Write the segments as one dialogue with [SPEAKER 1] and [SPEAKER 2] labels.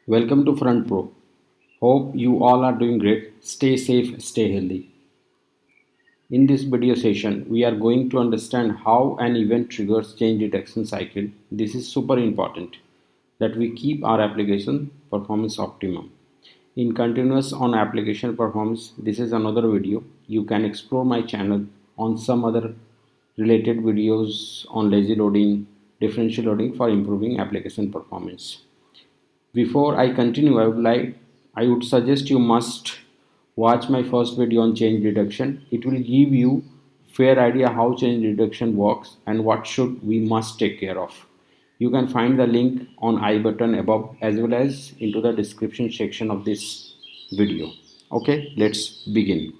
[SPEAKER 1] Welcome to Front Pro. Hope you all are doing great. Stay safe, stay healthy. In this video session, we are going to understand how an event triggers change detection cycle. This is super important that we keep our application performance optimum. In continuous on application performance, this is another video. You can explore my channel on some other related videos on lazy loading, differential loading for improving application performance. Before I continue, I would suggest you must watch my first video on change detection. It will give you fair idea how change detection works and what should we must take care of. You can find the link on I button above as well as into the description section of this video. Okay, let's begin.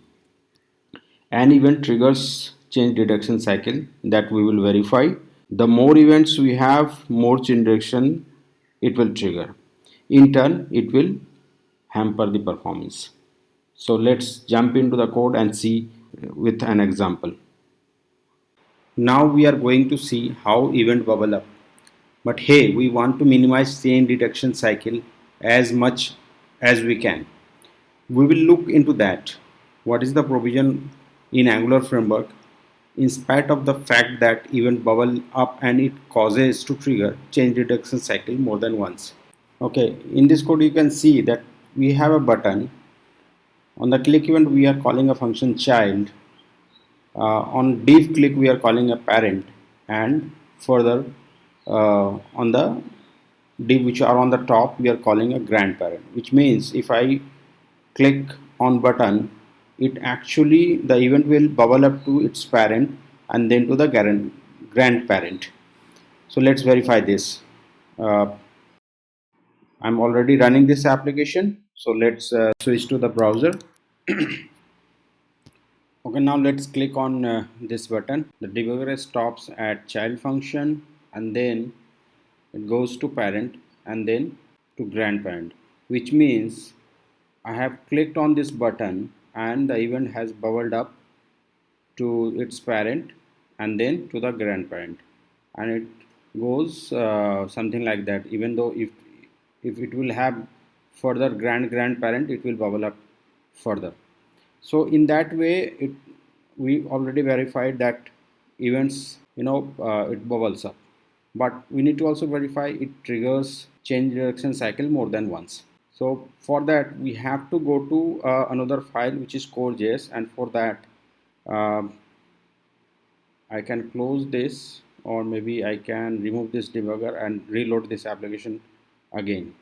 [SPEAKER 1] An event triggers change detection cycle that we will verify. The more events we have, more change detection it will trigger. In turn, it will hamper the performance. So let's jump into the code and see with an example. Now we are going to see how event bubble up. But hey, we want to minimize change detection cycle as much as we can. We will look into that. What is the provision in Angular framework in spite of the fact that event bubble up and it causes to trigger change detection cycle more than once. Okay, in this code you can see that we have a button. On the click event we are calling a function child. On div click we are calling a parent, and further on the div which are on the top we are calling a grandparent, which means if I click on button, it actually the event will bubble up to its parent and then to the grandparent. So let's verify this. uh, I'm already running this application, so let's switch to the browser. Okay, now let's click on this button. The debugger stops at child function and then it goes to parent and then to grandparent, which means I have clicked on this button and the event has bubbled up to its parent and then to the grandparent, and it goes something like that. Even though if it will have further grandparent, it will bubble up further. So in that way we already verified that events, it bubbles up, but we need to also verify it triggers change direction cycle more than once. So for that we have to go to another file which is core.js, and for that uh, I can close this, or maybe I can remove this debugger and reload this application again.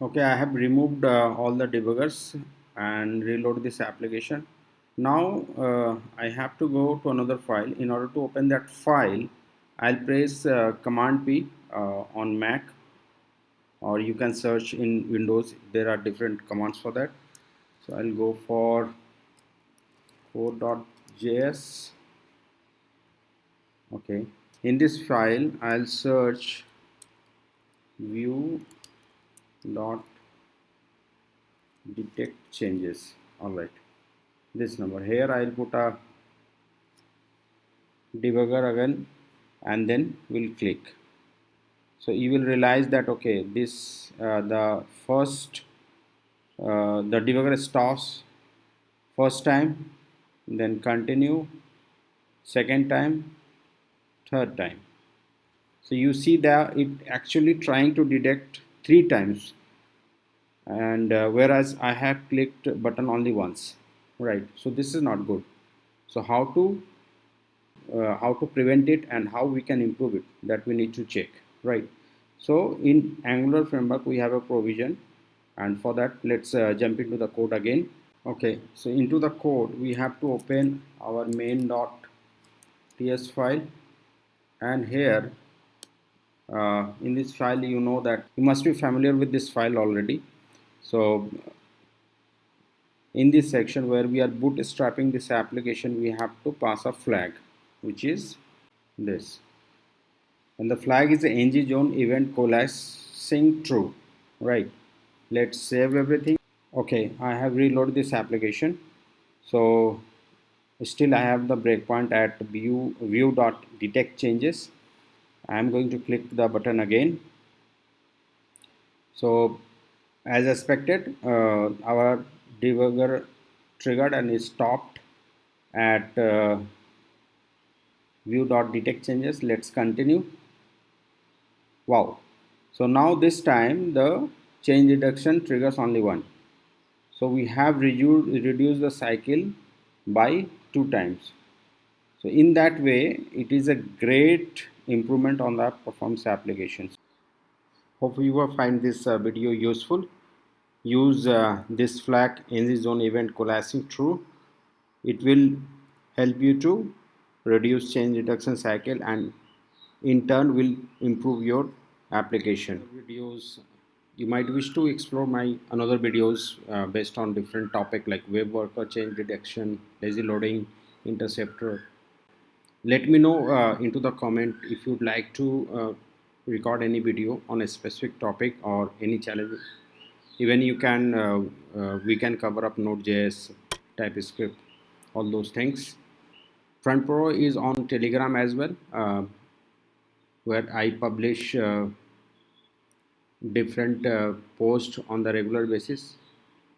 [SPEAKER 1] Okay, I have removed all the debuggers and reload this application. Now I have to go to another file. In order to open that file, I'll press Command P on Mac, or you can search in Windows. There are different commands for that. So I'll go for core.js. Okay, in this file I'll search view dot detect changes. All right, this number here I'll put a debugger again and then we'll click. So you will realize that okay, this the debugger stops first time, then continue, second time, third time. So you see that it actually trying to detect three times, and whereas I have clicked button only once, right? So this is not good. So how to prevent it and how we can improve it, that we need to check, right? So in Angular framework we have a provision, and for that let's jump into the code again. Okay, so into the code we have to open our main.ts file, and here in this file, you know that you must be familiar with this file already. So in this section where we are bootstrapping this application, we have to pass a flag, which is this, and the flag is the ng-zone event collapsing true, right? Let's save everything. Okay, I have reloaded this application. So still I have the breakpoint at view.detect changes. I am going to click the button again. So As expected, our debugger triggered and is stopped at view.detect changes. Let's continue. Wow. So now this time the change detection triggers only one. So we have reduced the cycle by 2 times. So in that way, it is a great improvement on the performance applications. Hope you will find this video useful. Use this flag in the zone event collapsing true. It will help you to reduce change detection cycle and in turn will improve your application. Videos, you might wish to explore my another videos based on different topic like web worker change detection, lazy loading, interceptor. Let me know into the comment if you'd like to record any video on a specific topic or any challenge. Even you can we can cover up Node.js, TypeScript, all those things. Front Pro is on Telegram as well, where I publish different posts on the regular basis.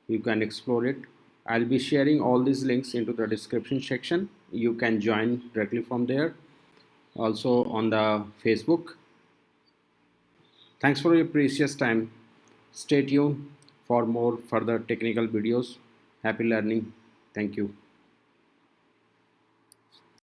[SPEAKER 1] You can explore it. I'll be sharing all these links into the description section. You can join directly from there. Also on the Facebook. Thanks for your precious time. Stay tuned for more further technical videos. Happy learning. Thank you.